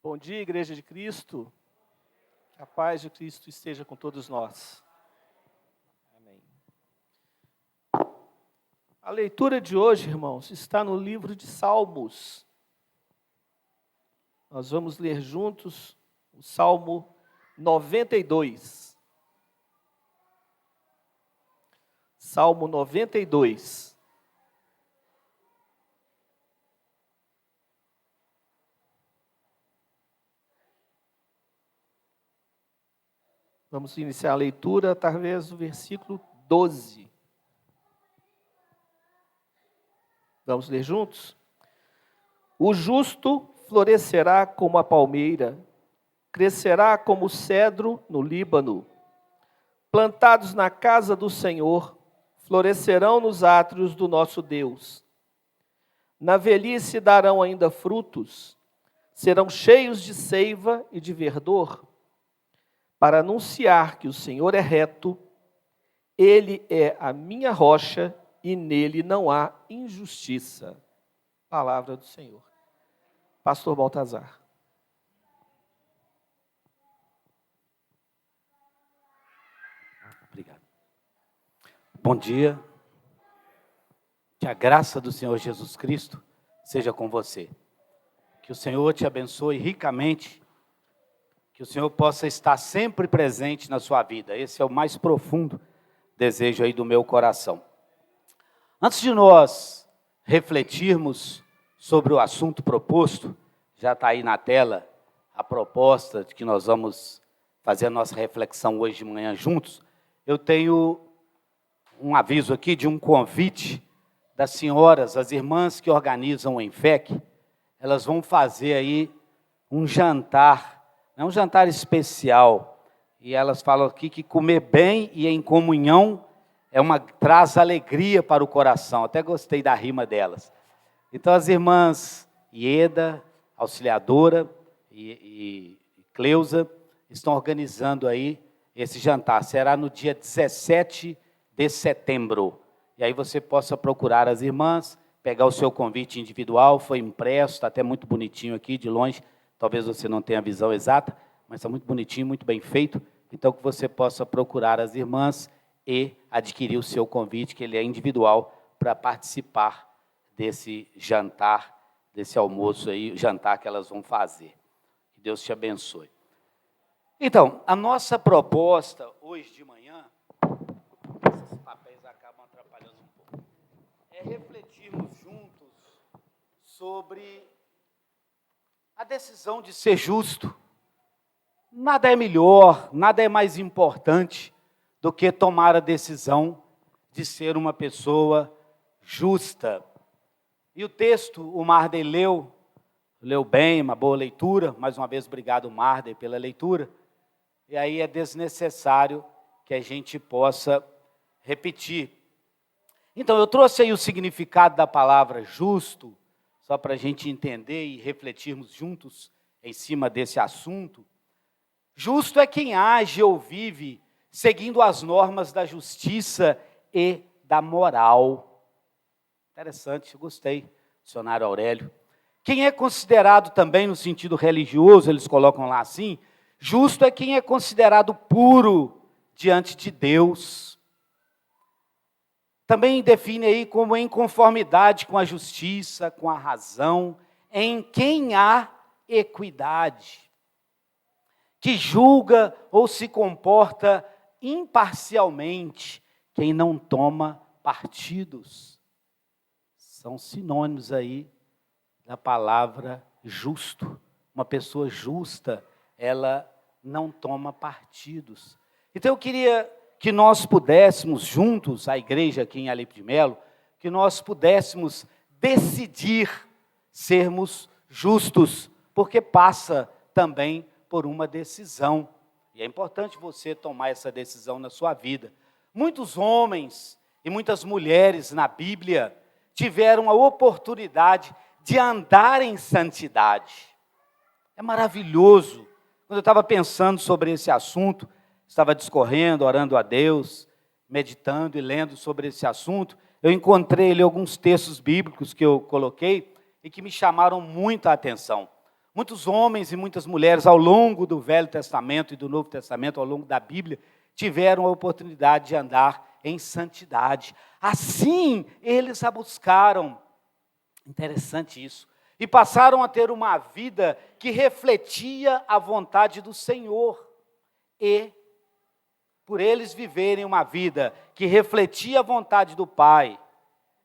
Bom dia, Igreja de Cristo. Que a paz de Cristo esteja com todos nós. Amém. A leitura de hoje, irmãos, está no livro de Salmos. Nós vamos ler juntos o Salmo 92. Salmo 92. Vamos iniciar a leitura através do versículo 12. Vamos ler juntos? O justo florescerá como a palmeira, crescerá como o cedro no Líbano. Plantados na casa do Senhor, florescerão nos átrios do nosso Deus. Na velhice darão ainda frutos, serão cheios de seiva e de verdor, para anunciar que o Senhor é reto, Ele é a minha rocha e nele não há injustiça. Palavra do Senhor. Pastor Baltazar. Obrigado. Bom dia. Que a graça do Senhor Jesus Cristo seja com você. Que o Senhor te abençoe ricamente. Que o Senhor possa estar sempre presente na sua vida. Esse é o mais profundo desejo aí do meu coração. Antes de nós refletirmos sobre o assunto proposto, já está aí na tela a proposta de que nós vamos fazer a nossa reflexão hoje de manhã juntos. Eu tenho um aviso aqui de um convite das senhoras, as irmãs que organizam o ENFEC. Elas vão fazer aí um jantar. É um jantar especial, e elas falam aqui que comer bem e em comunhão traz alegria para o coração. Até gostei da rima delas. Então as irmãs Ieda, Auxiliadora e Cleusa estão organizando aí esse jantar. Será no dia 17 de setembro. E aí você possa procurar as irmãs, pegar o seu convite individual, foi impresso, está até muito bonitinho aqui de longe. Talvez você não tenha a visão exata, mas está muito bonitinho, muito bem feito. Então, que você possa procurar as irmãs e adquirir o seu convite, que ele é individual, para participar desse jantar, desse almoço aí, jantar que elas vão fazer. Que Deus te abençoe. Então, a nossa proposta hoje de manhã, esses papéis acabam atrapalhando um pouco, é refletirmos juntos sobre a decisão de ser justo. Nada é melhor, nada é mais importante do que tomar a decisão de ser uma pessoa justa. E o texto, o Marden leu bem, uma boa leitura. Mais uma vez, obrigado, Marden, pela leitura. E aí é desnecessário que a gente possa repetir. Então, eu trouxe aí o significado da palavra justo, só para a gente entender e refletirmos juntos em cima desse assunto. Justo é quem age ou vive seguindo as normas da justiça e da moral. Interessante, eu gostei, dicionário Aurélio. Quem é considerado também no sentido religioso, eles colocam lá assim, justo é quem é considerado puro diante de Deus. Também define aí como em conformidade com a justiça, com a razão, em quem há equidade, que julga ou se comporta imparcialmente, quem não toma partidos. São sinônimos aí da palavra justo. Uma pessoa justa, ela não toma partidos. Então eu queria que nós pudéssemos juntos, a igreja aqui em Alipe de Melo, que nós pudéssemos decidir sermos justos, porque passa também por uma decisão. E é importante você tomar essa decisão na sua vida. Muitos homens e muitas mulheres na Bíblia tiveram a oportunidade de andar em santidade. É maravilhoso. Quando eu estava pensando sobre esse assunto, estava discorrendo, orando a Deus, meditando e lendo sobre esse assunto, eu encontrei ali alguns textos bíblicos que eu coloquei e que me chamaram muito a atenção. Muitos homens e muitas mulheres, ao longo do Velho Testamento e do Novo Testamento, ao longo da Bíblia, tiveram a oportunidade de andar em santidade. Assim, eles a buscaram. Interessante isso. E passaram a ter uma vida que refletia a vontade do Senhor. E, por eles viverem uma vida que refletia a vontade do Pai,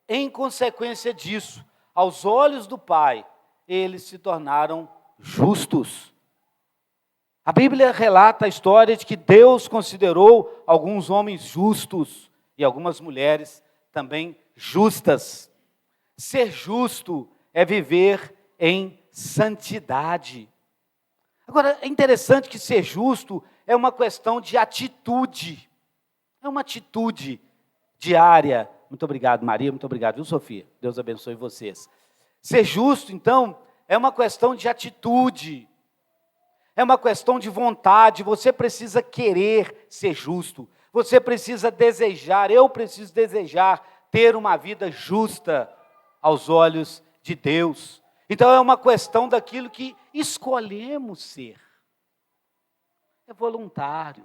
em consequência disso, aos olhos do Pai, eles se tornaram justos. A Bíblia relata a história de que Deus considerou alguns homens justos e algumas mulheres também justas. Ser justo é viver em santidade. Agora, é interessante que ser justo é uma questão de atitude. É uma atitude diária. Muito obrigado, Maria. Muito obrigado, viu, Sofia? Deus abençoe vocês. Ser justo, então, é uma questão de atitude. É uma questão de vontade. Você precisa querer ser justo. Você precisa desejar, eu preciso desejar ter uma vida justa aos olhos de Deus. Então é uma questão daquilo que escolhemos ser. É voluntário,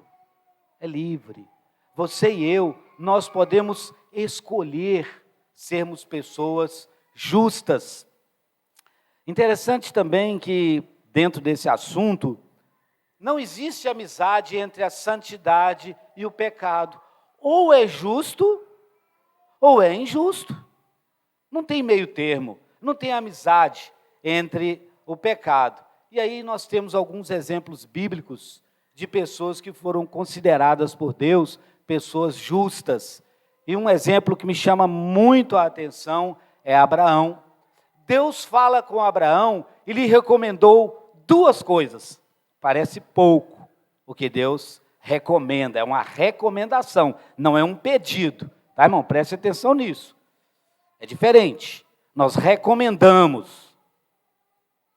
é livre. Você e eu, nós podemos escolher sermos pessoas justas. Interessante também que, dentro desse assunto, não existe amizade entre a santidade e o pecado. Ou é justo, ou é injusto. Não tem meio termo, não tem amizade entre o pecado. E aí nós temos alguns exemplos bíblicos de pessoas que foram consideradas por Deus pessoas justas. E um exemplo que me chama muito a atenção é Abraão. Deus fala com Abraão e lhe recomendou duas coisas. Parece pouco o que Deus recomenda, é uma recomendação, não é um pedido. Tá, irmão? Preste atenção nisso. É diferente. Nós recomendamos.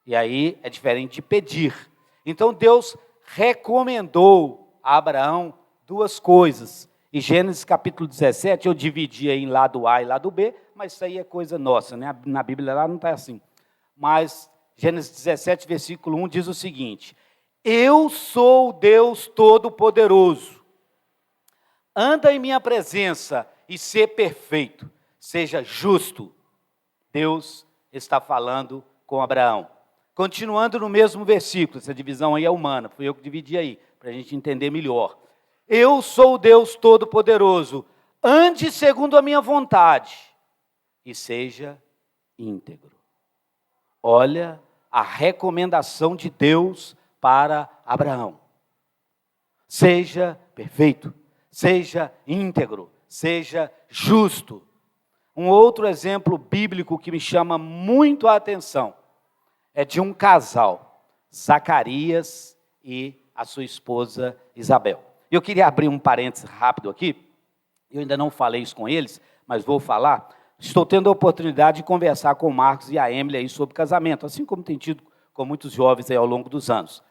E aí é diferente de pedir. Então Deus recomendou a Abraão duas coisas. Em Gênesis capítulo 17, eu dividi em lado A e lado B, mas isso aí é coisa nossa, né? Na Bíblia lá não está assim. Mas Gênesis 17, versículo 1 diz o seguinte: eu sou o Deus Todo-Poderoso. Anda em minha presença e sê perfeito. Seja justo. Deus está falando com Abraão. Continuando no mesmo versículo, essa divisão aí é humana, fui eu que dividi aí, para a gente entender melhor. Eu sou o Deus Todo-Poderoso, ande segundo a minha vontade e seja íntegro. Olha a recomendação de Deus para Abraão. Seja perfeito, seja íntegro, seja justo. Um outro exemplo bíblico que me chama muito a atenção é de um casal, Zacarias e a sua esposa Isabel. Eu queria abrir um parênteses rápido aqui, eu ainda não falei isso com eles, mas vou falar. Estou tendo a oportunidade de conversar com o Marcos e a Emily aí sobre casamento, assim como tem tido com muitos jovens aí ao longo dos anos.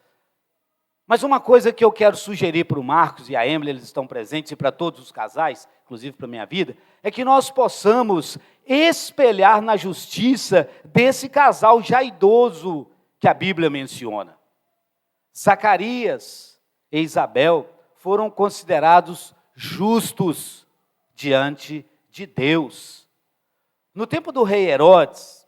Mas uma coisa que eu quero sugerir para o Marcos e a Emily, eles estão presentes, e para todos os casais, inclusive para a minha vida, é que nós possamos espelhar na justiça desse casal já idoso que a Bíblia menciona. Zacarias e Isabel foram considerados justos diante de Deus. No tempo do rei Herodes,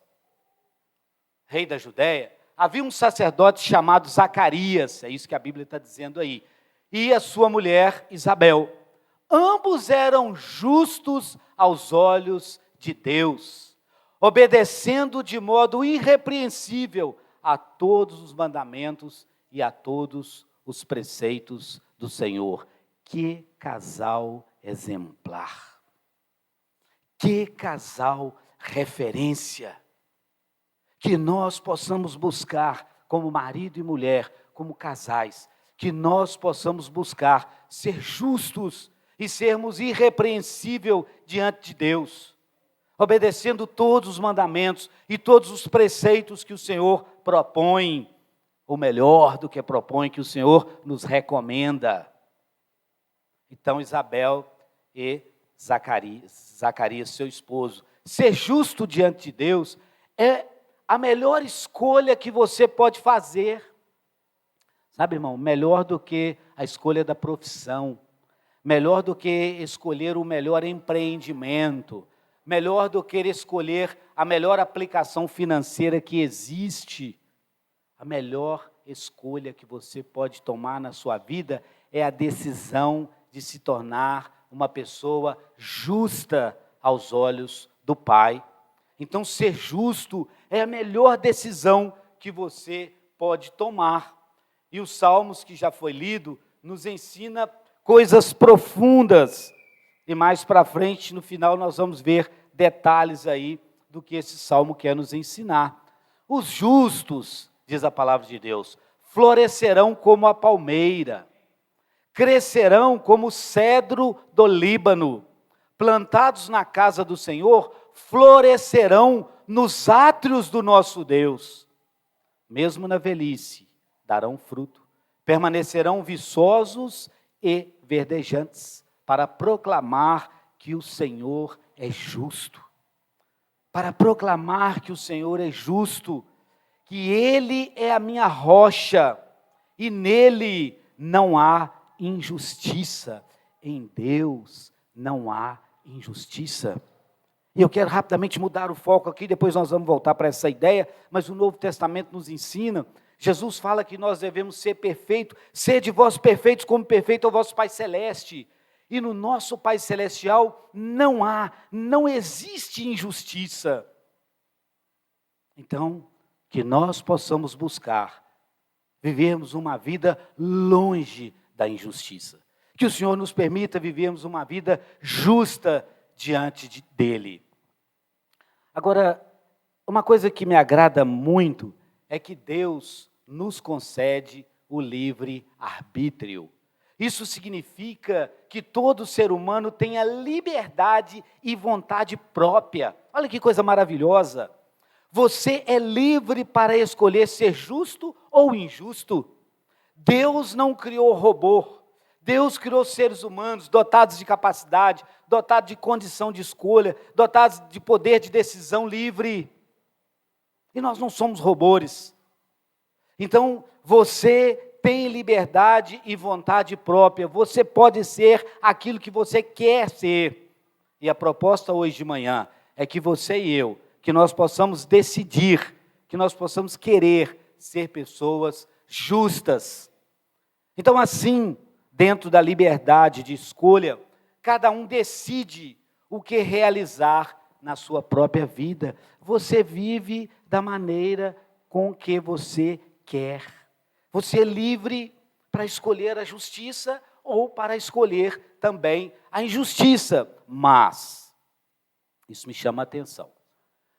rei da Judéia, havia um sacerdote chamado Zacarias, é isso que a Bíblia está dizendo aí, e a sua mulher Isabel. Ambos eram justos aos olhos de Deus, obedecendo de modo irrepreensível a todos os mandamentos e a todos os preceitos do Senhor. Que casal exemplar! Que casal referência! Que nós possamos buscar como marido e mulher, como casais, que nós possamos buscar ser justos e sermos irrepreensíveis diante de Deus, obedecendo todos os mandamentos e todos os preceitos que o Senhor propõe, ou melhor do que propõe, que o Senhor nos recomenda. Então Isabel e Zacarias, seu esposo, ser justo diante de Deus é a melhor escolha que você pode fazer. Sabe, irmão, melhor do que a escolha da profissão, melhor do que escolher o melhor empreendimento, melhor do que escolher a melhor aplicação financeira que existe. A melhor escolha que você pode tomar na sua vida é a decisão de se tornar uma pessoa justa aos olhos do Pai. Então, ser justo é a melhor decisão que você pode tomar. E os Salmos, que já foi lido, nos ensina coisas profundas. E mais para frente, no final, nós vamos ver detalhes aí do que esse Salmo quer nos ensinar. Os justos, diz a palavra de Deus, florescerão como a palmeira, crescerão como o cedro do Líbano, plantados na casa do Senhor, florescerão nos átrios do nosso Deus. Mesmo na velhice, darão fruto, permanecerão viçosos e verdejantes, para proclamar que o Senhor é justo. Para proclamar que o Senhor é justo, que Ele é a minha rocha, e nele não há injustiça. Em Deus não há injustiça. E eu quero rapidamente mudar o foco aqui, depois nós vamos voltar para essa ideia, mas o Novo Testamento nos ensina, Jesus fala que nós devemos ser perfeitos, sede vós perfeitos como perfeito é o vosso Pai Celeste. E no nosso Pai Celestial não existe injustiça. Então, que nós possamos buscar vivermos uma vida longe da injustiça. Que o Senhor nos permita vivermos uma vida justa diante dEle. Agora, uma coisa que me agrada muito é que Deus nos concede o livre arbítrio. Isso significa que todo ser humano tenha liberdade e vontade própria. Olha que coisa maravilhosa. Você é livre para escolher ser justo ou injusto. Deus não criou robô. Deus criou seres humanos dotados de capacidade, dotados de condição de escolha, dotados de poder de decisão livre. E nós não somos robôs. Então, você tem liberdade e vontade própria. Você pode ser aquilo que você quer ser. E a proposta hoje de manhã é que você e eu, que nós possamos decidir, que nós possamos querer ser pessoas justas. Então, assim, dentro da liberdade de escolha, cada um decide o que realizar na sua própria vida. Você vive da maneira com que você quer. Você é livre para escolher a justiça ou para escolher também a injustiça. Mas, isso me chama a atenção,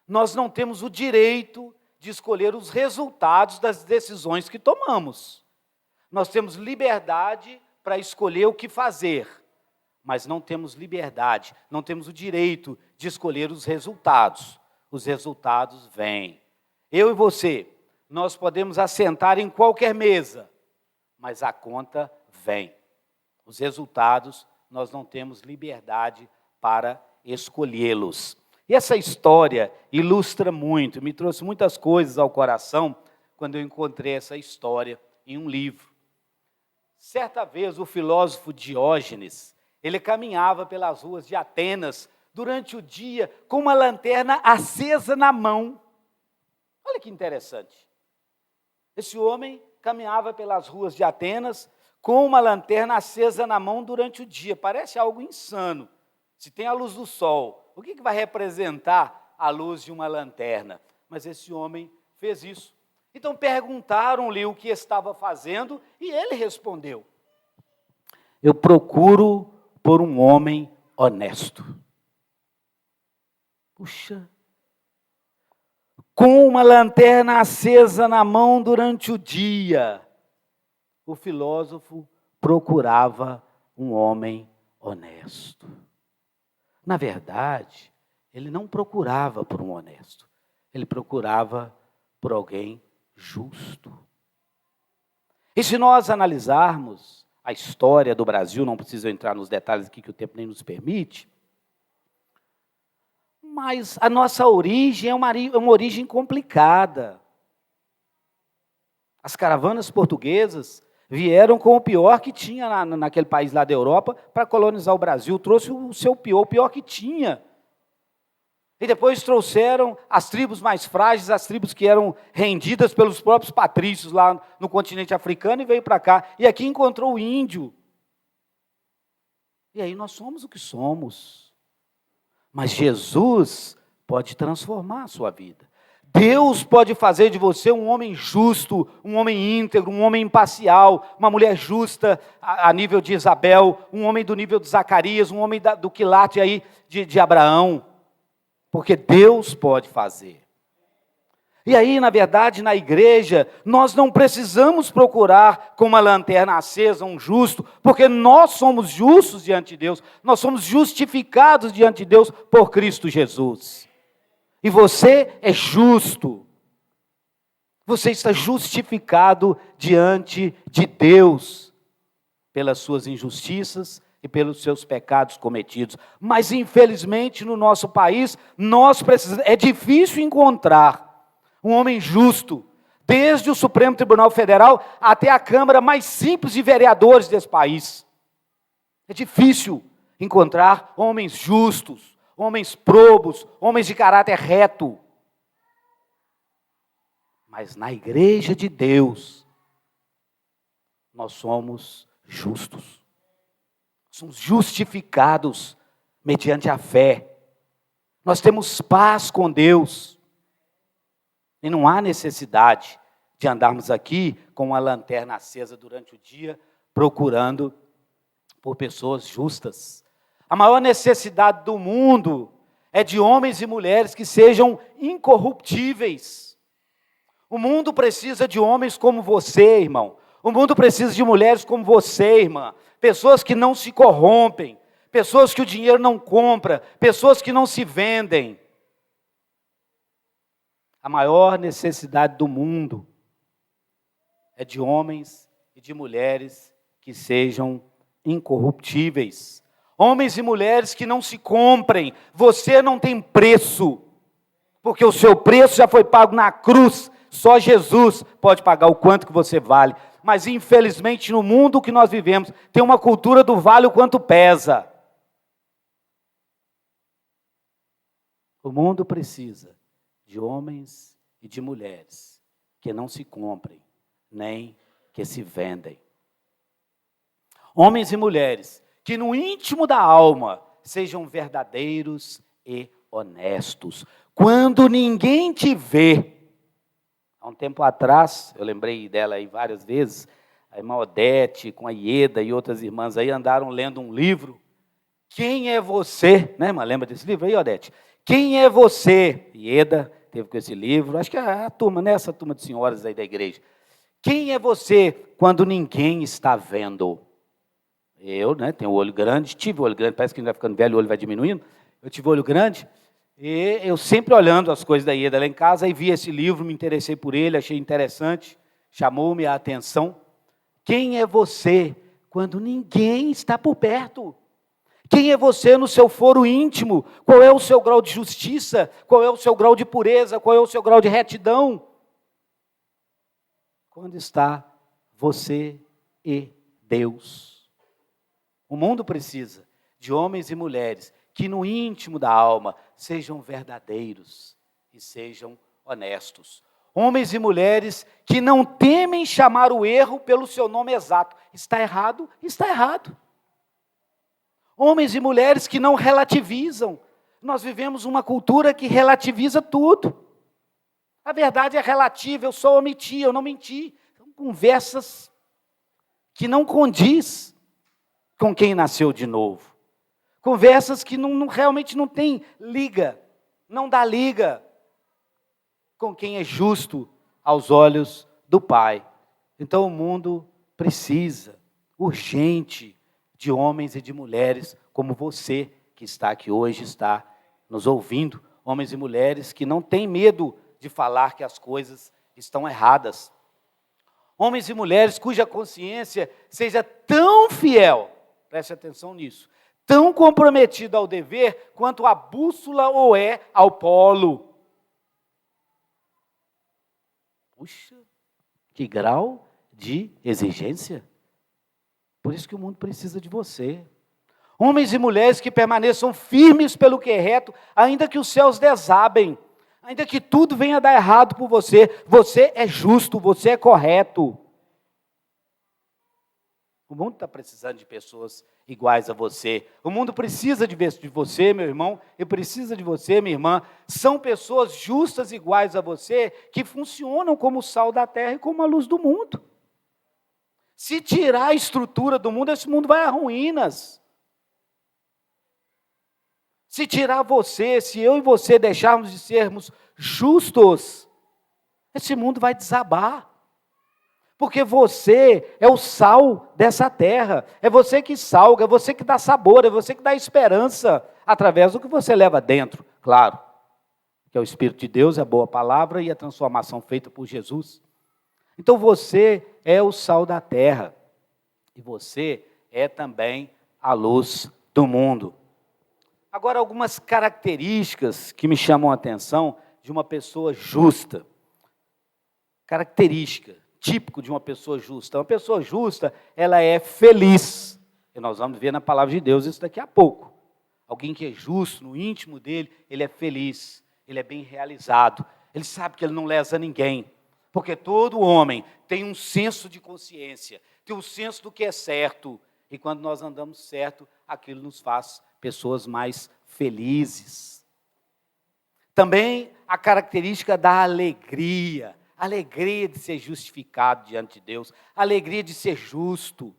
nós não temos o direito de escolher os resultados das decisões que tomamos. Nós temos liberdade para escolher o que fazer, mas não temos liberdade, não temos o direito de escolher os resultados. Os resultados vêm. Eu e você, nós podemos assentar em qualquer mesa, mas a conta vem. Os resultados, nós não temos liberdade para escolhê-los. E essa história ilustra muito, me trouxe muitas coisas ao coração quando eu encontrei essa história em um livro. Certa vez o filósofo Diógenes, ele caminhava pelas ruas de Atenas durante o dia com uma lanterna acesa na mão. Olha que interessante. Esse homem caminhava pelas ruas de Atenas com uma lanterna acesa na mão durante o dia. Parece algo insano. Se tem a luz do sol, o que vai representar a luz de uma lanterna? Mas esse homem fez isso. Então perguntaram-lhe o que estava fazendo e ele respondeu: eu procuro por um homem honesto. Puxa, com uma lanterna acesa na mão durante o dia, o filósofo procurava um homem honesto. Na verdade, ele não procurava por um honesto, ele procurava por alguém justo. E se nós analisarmos a história do Brasil, não preciso entrar nos detalhes aqui que o tempo nem nos permite, Mas a nossa origem é uma origem complicada. As caravanas portuguesas vieram com o pior que tinha naquele país lá da Europa para colonizar o Brasil. Trouxe o pior que tinha. E depois trouxeram as tribos mais frágeis, as tribos que eram rendidas pelos próprios patrícios lá no continente africano e veio para cá. E aqui encontrou o índio. E aí nós somos o que somos. Mas Jesus pode transformar a sua vida. Deus pode fazer de você um homem justo, um homem íntegro, um homem imparcial, uma mulher justa a nível de Isabel, um homem do nível de Zacarias, um homem do quilate aí de Abraão. Porque Deus pode fazer. E aí, na verdade, na igreja, nós não precisamos procurar com uma lanterna acesa um justo, porque nós somos justos diante de Deus, nós somos justificados diante de Deus por Cristo Jesus. E você é justo. Você está justificado diante de Deus pelas suas injustiças e pelos seus pecados cometidos. Mas, infelizmente, no nosso país, é difícil encontrar um homem justo, desde o Supremo Tribunal Federal até a Câmara mais simples de vereadores desse país. É difícil encontrar homens justos, homens probos, homens de caráter reto. Mas na igreja de Deus, nós somos justos. Somos justificados mediante a fé. Nós temos paz com Deus. E não há necessidade de andarmos aqui com uma lanterna acesa durante o dia, procurando por pessoas justas. A maior necessidade do mundo é de homens e mulheres que sejam incorruptíveis. O mundo precisa de homens como você, irmão. O mundo precisa de mulheres como você, irmã. Pessoas que não se corrompem, pessoas que o dinheiro não compra, pessoas que não se vendem. A maior necessidade do mundo é de homens e de mulheres que sejam incorruptíveis. Homens e mulheres que não se comprem. Você não tem preço, porque o seu preço já foi pago na cruz. Só Jesus pode pagar o quanto que você vale. Mas infelizmente no mundo que nós vivemos, tem uma cultura do vale o quanto pesa. O mundo precisa de homens e de mulheres que não se comprem, nem que se vendem. Homens e mulheres que no íntimo da alma sejam verdadeiros e honestos. Quando ninguém te vê. Há um tempo atrás, eu lembrei dela aí várias vezes, a irmã Odete com a Ieda e outras irmãs aí andaram lendo um livro. Quem é você? Né, irmã? Lembra desse livro aí, Odete? Quem é você? Ieda teve com esse livro, acho que é a turma, né? Essa turma de senhoras aí da igreja. Quem é você quando ninguém está vendo? Eu, né, tenho o olho grande, tive o olho grande, parece que a gente vai ficando velho, o olho vai diminuindo. Eu tive o olho grande e eu sempre olhando as coisas da Ieda lá em casa, e vi esse livro, me interessei por ele, achei interessante, chamou-me a atenção. Quem é você quando ninguém está por perto? Quem é você no seu foro íntimo? Qual é o seu grau de justiça? Qual é o seu grau de pureza? Qual é o seu grau de retidão? Quando está você e Deus. O mundo precisa de homens e mulheres que no íntimo da alma sejam verdadeiros e sejam honestos. Homens e mulheres que não temem chamar o erro pelo seu nome exato. Está errado? Está errado. Homens e mulheres que não relativizam. Nós vivemos uma cultura que relativiza tudo. A verdade é relativa, eu só omiti, eu não menti. São conversas que não condiz com quem nasceu de novo. Conversas que realmente não tem liga, não dá liga com quem é justo aos olhos do Pai. Então o mundo precisa, urgente, de homens e de mulheres como você, que está aqui hoje, está nos ouvindo. Homens e mulheres que não têm medo de falar que as coisas estão erradas. Homens e mulheres cuja consciência seja tão fiel, preste atenção nisso, tão comprometida ao dever quanto a bússola o é ao polo. Puxa, que grau de exigência. Por isso que o mundo precisa de você. Homens e mulheres que permaneçam firmes pelo que é reto, ainda que os céus desabem, ainda que tudo venha a dar errado por você. Você é justo, você é correto. O mundo está precisando de pessoas iguais a você. O mundo precisa de você, meu irmão, e precisa de você, minha irmã. São pessoas justas iguais a você, que funcionam como o sal da terra e como a luz do mundo. Se tirar a estrutura do mundo, esse mundo vai a ruínas. Se tirar você, se eu e você deixarmos de sermos justos, esse mundo vai desabar. Porque você é o sal dessa terra, é você que salga, é você que dá sabor, é você que dá esperança, através do que você leva dentro, claro, que é o Espírito de Deus, é a boa palavra e a transformação feita por Jesus. Então você é o sal da terra, e você é também a luz do mundo. Agora, algumas características que me chamam a atenção de uma pessoa justa. Característica. Típico de uma pessoa justa. Uma pessoa justa, ela é feliz. E nós vamos ver na palavra de Deus isso daqui a pouco. Alguém que é justo, no íntimo dele, ele é feliz, ele é bem realizado. Ele sabe que ele não lesa ninguém. Porque todo homem tem um senso de consciência, tem um senso do que é certo. E quando nós andamos certo, aquilo nos faz pessoas mais felizes. Também a característica da alegria. Alegria de ser justificado diante de Deus, alegria de ser justo.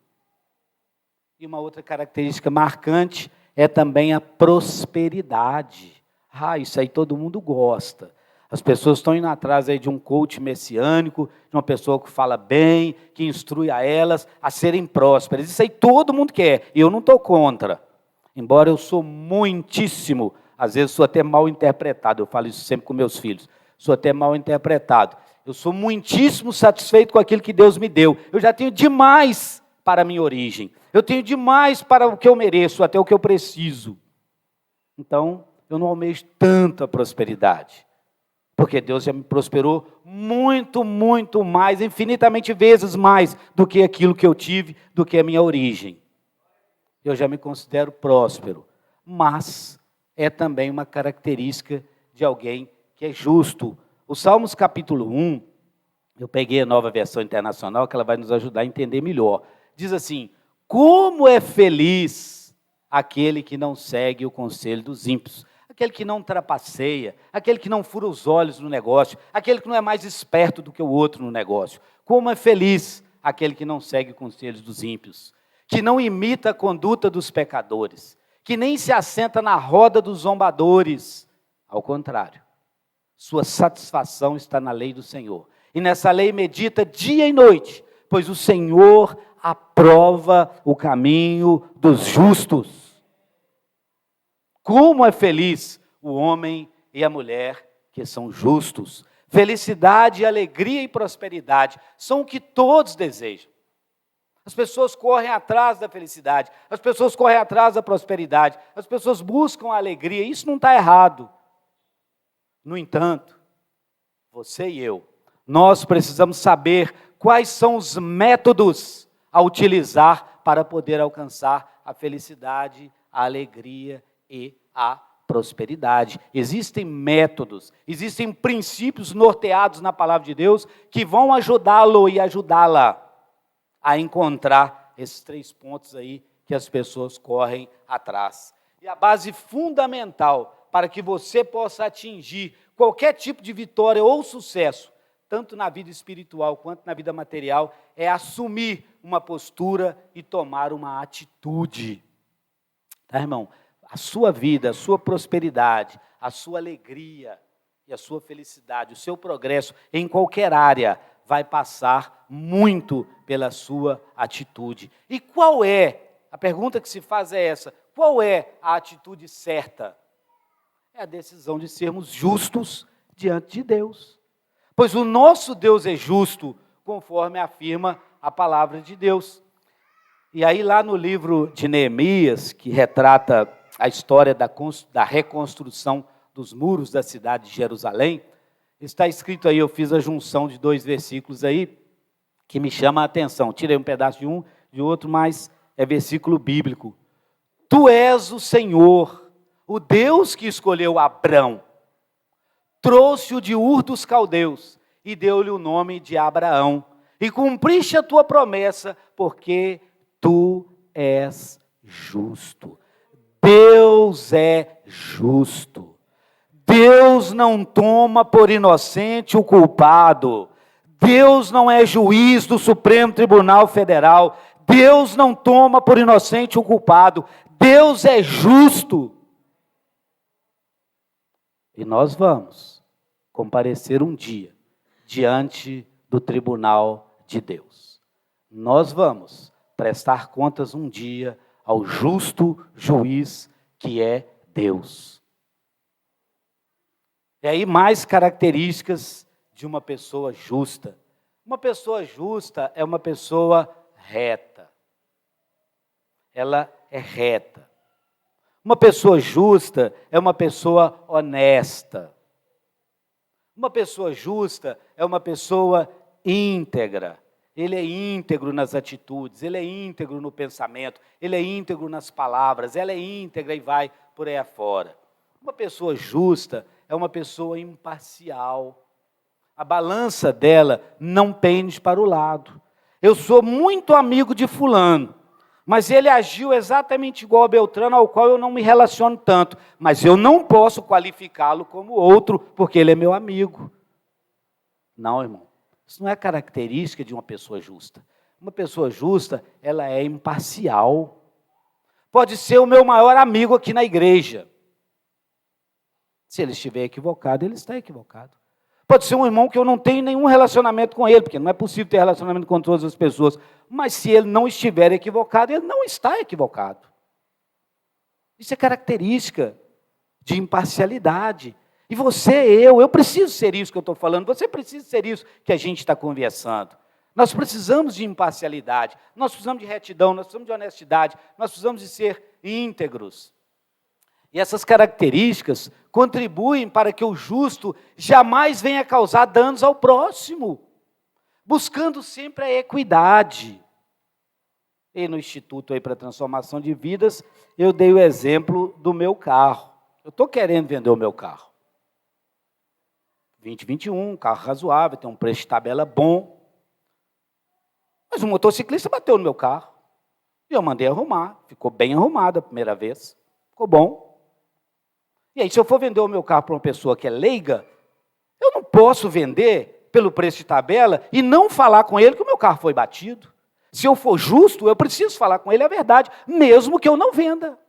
E uma outra característica marcante é também a prosperidade. Isso aí todo mundo gosta. As pessoas estão indo atrás aí de um coach messiânico, de uma pessoa que fala bem, que instrui a elas a serem prósperas. Isso aí todo mundo quer, e eu não estou contra. Embora eu sou muitíssimo, às vezes sou até mal interpretado, eu falo isso sempre com meus filhos, sou até mal interpretado. Eu sou muitíssimo satisfeito com aquilo que Deus me deu. Eu já tenho demais para a minha origem. Eu tenho demais para o que eu mereço, até o que eu preciso. Então, eu não almejo tanta prosperidade. Porque Deus já me prosperou muito, muito mais, infinitamente vezes mais do que aquilo que eu tive, do que a minha origem. Eu já me considero próspero. Mas é também uma característica de alguém que é justo. O Salmos capítulo 1, eu peguei a Nova Versão Internacional, que ela vai nos ajudar a entender melhor. Diz assim: como é feliz aquele que não segue o conselho dos ímpios, aquele que não trapaceia, aquele que não fura os olhos no negócio, aquele que não é mais esperto do que o outro no negócio. Como é feliz aquele que não segue o conselho dos ímpios, que não imita a conduta dos pecadores, que nem se assenta na roda dos zombadores. Ao contrário, sua satisfação está na lei do Senhor. E nessa lei medita dia e noite, pois o Senhor aprova o caminho dos justos. Como é feliz o homem e a mulher que são justos. Felicidade, alegria e prosperidade são o que todos desejam. As pessoas correm atrás da felicidade, as pessoas correm atrás da prosperidade, as pessoas buscam a alegria, isso não está errado. No entanto, você e eu, nós precisamos saber quais são os métodos a utilizar para poder alcançar a felicidade, a alegria e a prosperidade. Existem métodos, existem princípios norteados na palavra de Deus que vão ajudá-lo e ajudá-la a encontrar esses 3 pontos aí que as pessoas correm atrás. E a base fundamental para que você possa atingir qualquer tipo de vitória ou sucesso, tanto na vida espiritual quanto na vida material, é assumir uma postura e tomar uma atitude. Tá, irmão? A sua vida, a sua prosperidade, a sua alegria e a sua felicidade, o seu progresso em qualquer área vai passar muito pela sua atitude. E qual é? A pergunta que se faz é essa: qual é a atitude certa? É a decisão de sermos justos diante de Deus. Pois o nosso Deus é justo, conforme afirma a palavra de Deus. E aí lá no livro de Neemias, que retrata a história da reconstrução dos muros da cidade de Jerusalém, está escrito aí, eu fiz a junção de 2 versículos aí, que me chama a atenção. Tirei um pedaço de um, de outro, mas é versículo bíblico. Tu és o Senhor, o Deus que escolheu Abrão, trouxe-o de Ur dos Caldeus e deu-lhe o nome de Abraão. E cumpriste a tua promessa, porque tu és justo. Deus é justo. Deus não toma por inocente o culpado. Deus não é juiz do Supremo Tribunal Federal. Deus não toma por inocente o culpado. Deus é justo. E nós vamos comparecer um dia diante do tribunal de Deus. Nós vamos prestar contas um dia ao justo juiz que é Deus. E aí mais características de uma pessoa justa. Uma pessoa justa é uma pessoa reta. Ela é reta. Uma pessoa justa é uma pessoa honesta. Uma pessoa justa é uma pessoa íntegra. Ele é íntegro nas atitudes, ele é íntegro no pensamento, ele é íntegro nas palavras, ela é íntegra e vai por aí afora. Uma pessoa justa é uma pessoa imparcial. A balança dela não pende para o lado. Eu sou muito amigo de fulano, mas ele agiu exatamente igual a Beltrano, ao qual eu não me relaciono tanto. Mas eu não posso qualificá-lo como outro, porque ele é meu amigo. Não, irmão. Isso não é característica de uma pessoa justa. Uma pessoa justa, ela é imparcial. Pode ser o meu maior amigo aqui na igreja. Se ele estiver equivocado, ele está equivocado. Pode ser um irmão que eu não tenho nenhum relacionamento com ele, porque não é possível ter relacionamento com todas as pessoas. Mas se ele não estiver equivocado, ele não está equivocado. Isso é característica de imparcialidade. E você, eu preciso ser isso que eu estou falando, você precisa ser isso que a gente está conversando. Nós precisamos de imparcialidade, nós precisamos de retidão, nós precisamos de honestidade, nós precisamos de ser íntegros. E essas características contribuem para que o justo jamais venha causar danos ao próximo, buscando sempre a equidade. E no Instituto aí para a Transformação de Vidas, eu dei o exemplo do meu carro. Eu estou querendo vender o meu carro. 2021, carro razoável, tem um preço de tabela bom. Mas um motociclista bateu no meu carro. E eu mandei arrumar. Ficou bem arrumado a primeira vez. Ficou bom. E aí, se eu for vender o meu carro para uma pessoa que é leiga, eu não posso vender pelo preço de tabela e não falar com ele que o meu carro foi batido. Se eu for justo, eu preciso falar com ele a verdade, mesmo que eu não venda.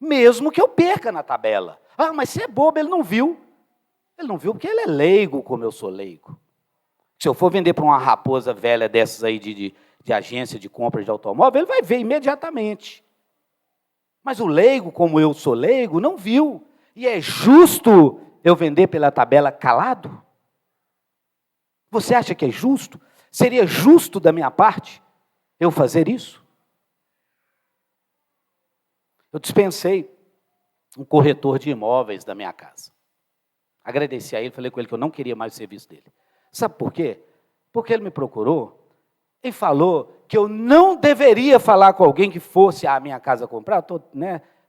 Mesmo que eu perca na tabela. Ah, mas você é bobo, ele não viu. Ele não viu porque ele é leigo, como eu sou leigo. Se eu for vender para uma raposa velha dessas aí de agência de compra de automóvel, ele vai ver imediatamente. Mas o leigo, como eu sou leigo, não viu. E é justo eu vender pela tabela calado? Você acha que é justo? Seria justo da minha parte eu fazer isso? Eu dispensei um corretor de imóveis da minha casa. Agradeci a ele, falei com ele que eu não queria mais o serviço dele. Sabe por quê? Porque ele me procurou e falou que eu não deveria falar com alguém que fosse à minha casa comprar. Estou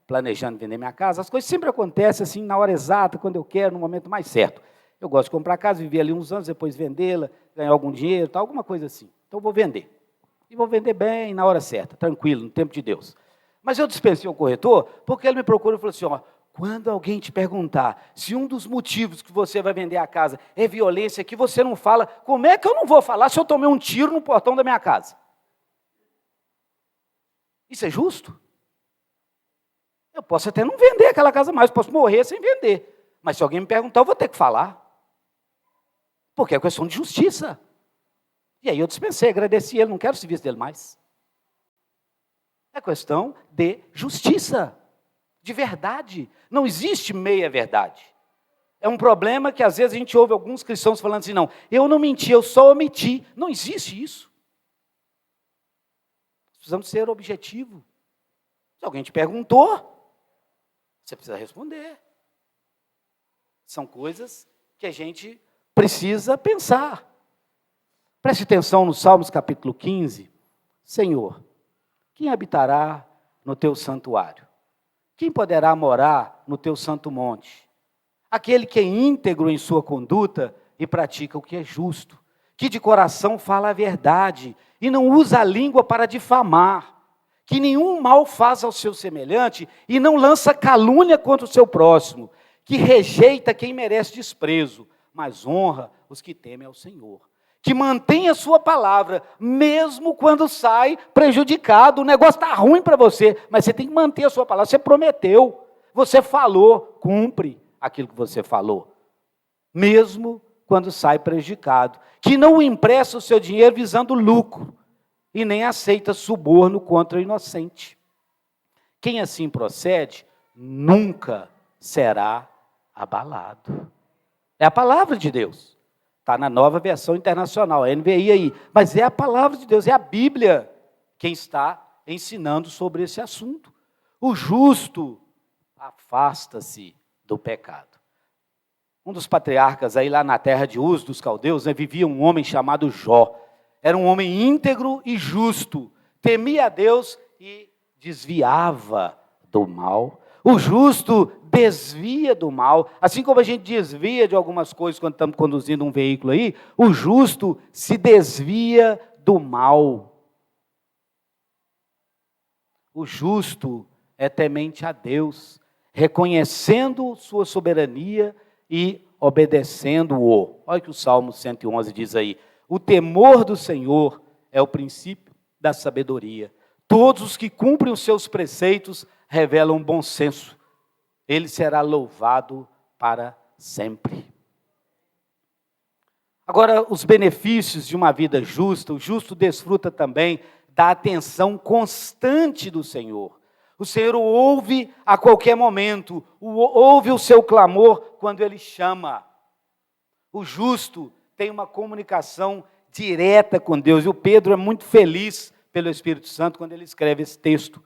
planejando vender minha casa. As coisas sempre acontecem assim, na hora exata, quando eu quero, no momento mais certo. Eu gosto de comprar casa, viver ali uns anos, depois vendê-la, ganhar algum dinheiro, tal, alguma coisa assim. Então eu vou vender. E vou vender bem, na hora certa, tranquilo, no tempo de Deus. Mas eu dispensei o corretor porque ele me procurou e falou assim, ó, quando alguém te perguntar se um dos motivos que você vai vender a casa é violência, que você não fala, como é que eu não vou falar se eu tomei um tiro no portão da minha casa? Isso é justo? Eu posso até não vender aquela casa mais, posso morrer sem vender. Mas se alguém me perguntar, eu vou ter que falar. Porque é questão de justiça. E aí eu dispensei, agradeci ele, não quero o serviço dele mais. É questão de justiça. De verdade. Não existe meia verdade. É um problema que às vezes a gente ouve alguns cristãos falando assim, não, eu não menti, eu só omiti. Não existe isso. precisamos ser objetivos. Se alguém te perguntou, você precisa responder. São coisas que a gente precisa pensar. Preste atenção no Salmos capítulo 15. Senhor, quem habitará no teu santuário? Quem poderá morar no teu santo monte? Aquele que é íntegro em sua conduta e pratica o que é justo, que de coração fala a verdade e não usa a língua para difamar, que nenhum mal faz ao seu semelhante e não lança calúnia contra o seu próximo, que rejeita quem merece desprezo, mas honra os que temem ao Senhor, que mantém a sua palavra, mesmo quando sai prejudicado. O negócio está ruim para você, mas você tem que manter a sua palavra. Você prometeu, você falou, cumpre aquilo que você falou, mesmo quando sai prejudicado, que não empresta o seu dinheiro visando lucro, e nem aceita suborno contra o inocente. Quem assim procede, nunca será abalado. É a palavra de Deus. Está na Nova Versão Internacional, a NVI aí. Mas é a palavra de Deus, é a Bíblia quem está ensinando sobre esse assunto. O justo afasta-se do pecado. Um dos patriarcas aí lá na terra de Uz, dos caldeus, vivia um homem chamado Jó. Era um homem íntegro e justo, temia a Deus e desviava do mal. O justo desvia do mal, assim como a gente desvia de algumas coisas quando estamos conduzindo um veículo aí, o justo se desvia do mal. O justo é temente a Deus, reconhecendo sua soberania e obedecendo-o. Olha o que o Salmo 111 diz aí. O temor do Senhor é o princípio da sabedoria. Todos os que cumprem os seus preceitos revelam bom senso. Ele será louvado para sempre. Agora, os benefícios de uma vida justa, o justo desfruta também da atenção constante do Senhor. O Senhor o ouve a qualquer momento, ouve o seu clamor quando Ele chama. O justo tem uma comunicação direta com Deus. E o Pedro é muito feliz pelo Espírito Santo quando ele escreve esse texto.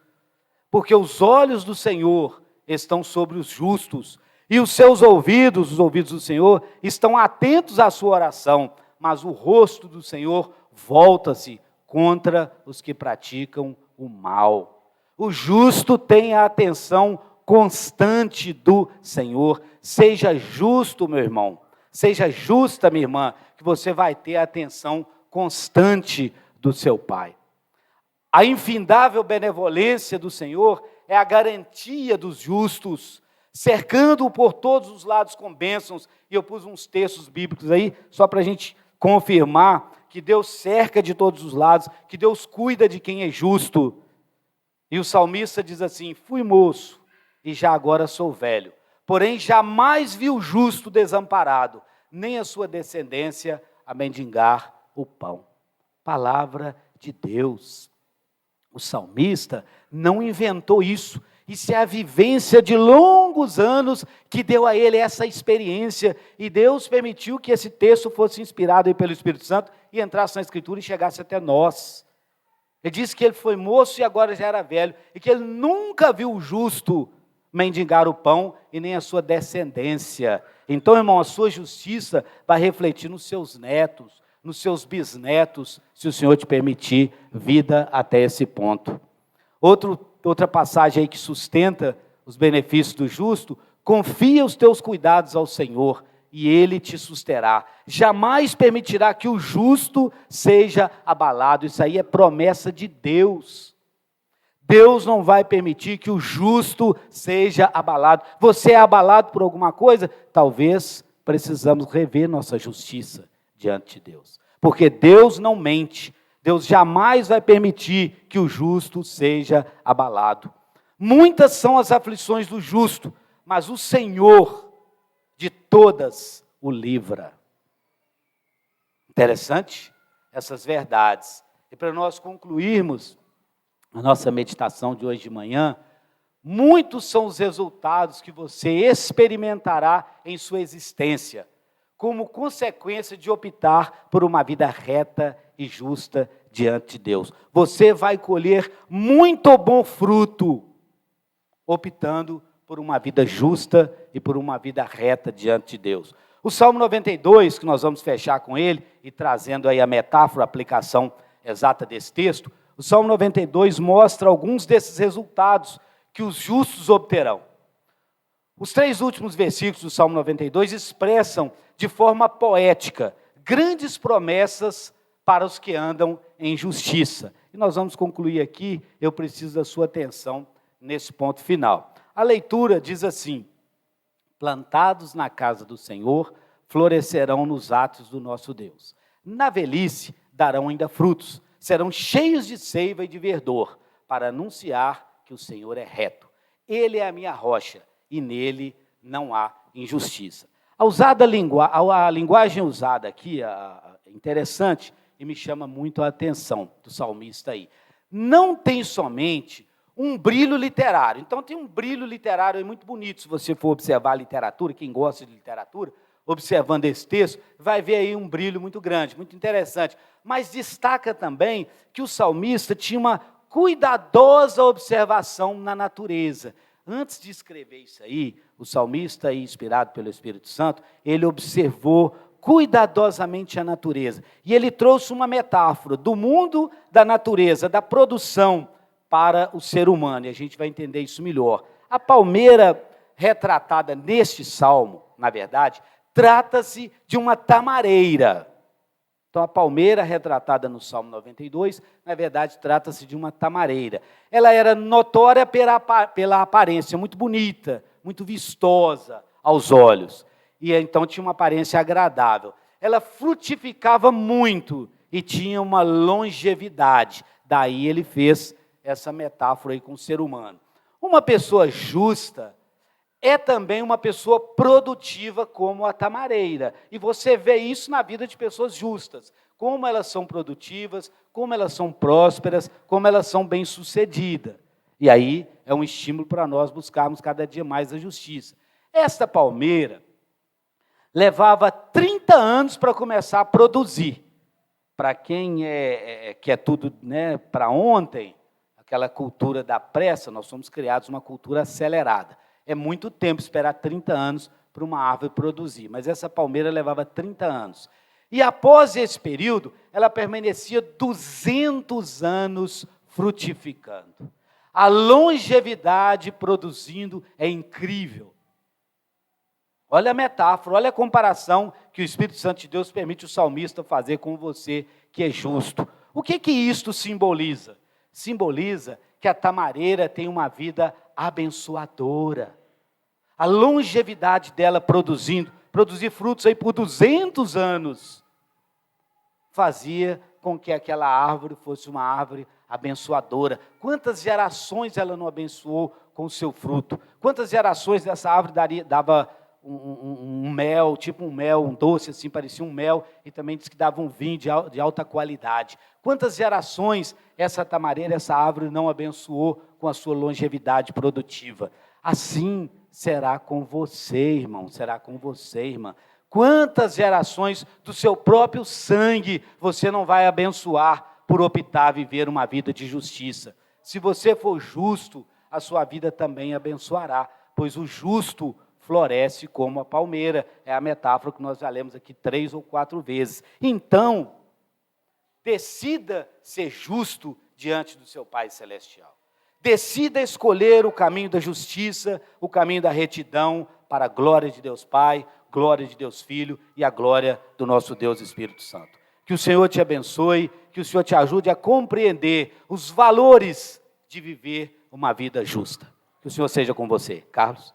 Porque os olhos do Senhor estão sobre os justos, e os seus ouvidos, os ouvidos do Senhor, estão atentos à sua oração, mas o rosto do Senhor volta-se contra os que praticam o mal. O justo tem a atenção constante do Senhor. Seja justo, meu irmão. Seja justa, minha irmã, que você vai ter a atenção constante do seu Pai. A infindável benevolência do Senhor é a garantia dos justos, cercando-o por todos os lados com bênçãos. E eu pus uns textos bíblicos aí, só para a gente confirmar que Deus cerca de todos os lados, que Deus cuida de quem é justo. E o salmista diz assim: fui moço e já agora sou velho. Porém, jamais vi o justo desamparado, nem a sua descendência a mendigar o pão. Palavra de Deus. O salmista não inventou isso. Isso é a vivência de longos anos que deu a ele essa experiência. E Deus permitiu que esse texto fosse inspirado aí pelo Espírito Santo e entrasse na Escritura e chegasse até nós. Ele disse que ele foi moço e agora já era velho. E que ele nunca viu o justo mendigar o pão e nem a sua descendência. Então, irmão, a sua justiça vai refletir nos seus netos, nos seus bisnetos, se o Senhor te permitir vida até esse ponto. Outra passagem aí que sustenta os benefícios do justo: confia os teus cuidados ao Senhor e Ele te susterá. Jamais permitirá que o justo seja abalado. Isso aí é promessa de Deus. Deus não vai permitir que o justo seja abalado. Você é abalado por alguma coisa? Talvez precisamos rever nossa justiça diante de Deus. Porque Deus não mente. Deus jamais vai permitir que o justo seja abalado. Muitas são as aflições do justo, mas o Senhor de todas o livra. Interessante essas verdades. E para nós concluirmos a nossa meditação de hoje de manhã, muitos são os resultados que você experimentará em sua existência, como consequência de optar por uma vida reta e justa diante de Deus. Você vai colher muito bom fruto, optando por uma vida justa e por uma vida reta diante de Deus. O Salmo 92, que nós vamos fechar com ele, e trazendo aí a metáfora, a aplicação exata desse texto, o Salmo 92 mostra alguns desses resultados que os justos obterão. Os 3 últimos versículos do Salmo 92 expressam de forma poética grandes promessas para os que andam em justiça. E nós vamos concluir aqui, eu preciso da sua atenção nesse ponto final. A leitura diz assim: plantados na casa do Senhor, florescerão nos atos do nosso Deus. Na velhice darão ainda frutos, serão cheios de seiva e de verdor, para anunciar que o Senhor é reto. Ele é a minha rocha, e nele não há injustiça. A linguagem usada aqui é interessante e me chama muito a atenção do salmista aí. Não tem somente um brilho literário. Então tem um brilho literário aí muito bonito. Se você for observar a literatura, quem gosta de literatura, observando esse texto, vai ver aí um brilho muito grande, muito interessante. Mas destaca também que o salmista tinha uma cuidadosa observação na natureza. Antes de escrever isso aí, o salmista, inspirado pelo Espírito Santo, ele observou cuidadosamente a natureza. E ele trouxe uma metáfora do mundo da natureza, da produção, para o ser humano. E a gente vai entender isso melhor. A palmeira retratada neste salmo, na verdade, trata-se de uma tamareira. Então, a palmeira retratada no Salmo 92, na verdade, trata-se de uma tamareira. Ela era notória pela aparência, muito bonita, muito vistosa aos olhos. E então tinha uma aparência agradável. Ela frutificava muito e tinha uma longevidade. Daí ele fez essa metáfora aí com o ser humano. Uma pessoa justa é também uma pessoa produtiva como a tamareira. E você vê isso na vida de pessoas justas. Como elas são produtivas, como elas são prósperas, como elas são bem-sucedidas. E aí é um estímulo para nós buscarmos cada dia mais a justiça. Esta palmeira levava 30 anos para começar a produzir. Para quem quer tudo, né, para ontem, aquela cultura da pressa, nós somos criados uma cultura acelerada. É muito tempo esperar 30 anos para uma árvore produzir, mas essa palmeira levava 30 anos. E após esse período, ela permanecia 200 anos frutificando. A longevidade produzindo é incrível. Olha a metáfora, olha a comparação que o Espírito Santo de Deus permite o salmista fazer com você, que é justo. O que isto simboliza? Simboliza que a tamareira tem uma vida abençoadora. A longevidade dela produzir frutos aí por 200 anos, fazia com que aquela árvore fosse uma árvore abençoadora. Quantas gerações ela não abençoou com o seu fruto? Quantas gerações dessa árvore dava um mel, tipo um mel, um doce assim, parecia um mel, e também diz que dava um vinho de alta qualidade. Quantas gerações essa tamareira, essa árvore não abençoou com a sua longevidade produtiva? Assim será com você, irmão, será com você, irmã. Quantas gerações do seu próprio sangue você não vai abençoar por optar a viver uma vida de justiça? Se você for justo, a sua vida também abençoará, pois o justo floresce como a palmeira. É a metáfora que nós já lemos aqui 3 ou 4 vezes. Então, decida ser justo diante do seu Pai Celestial. Decida escolher o caminho da justiça, o caminho da retidão, para a glória de Deus Pai, glória de Deus Filho e a glória do nosso Deus Espírito Santo. Que o Senhor te abençoe, que o Senhor te ajude a compreender os valores de viver uma vida justa. Que o Senhor seja com você. Carlos.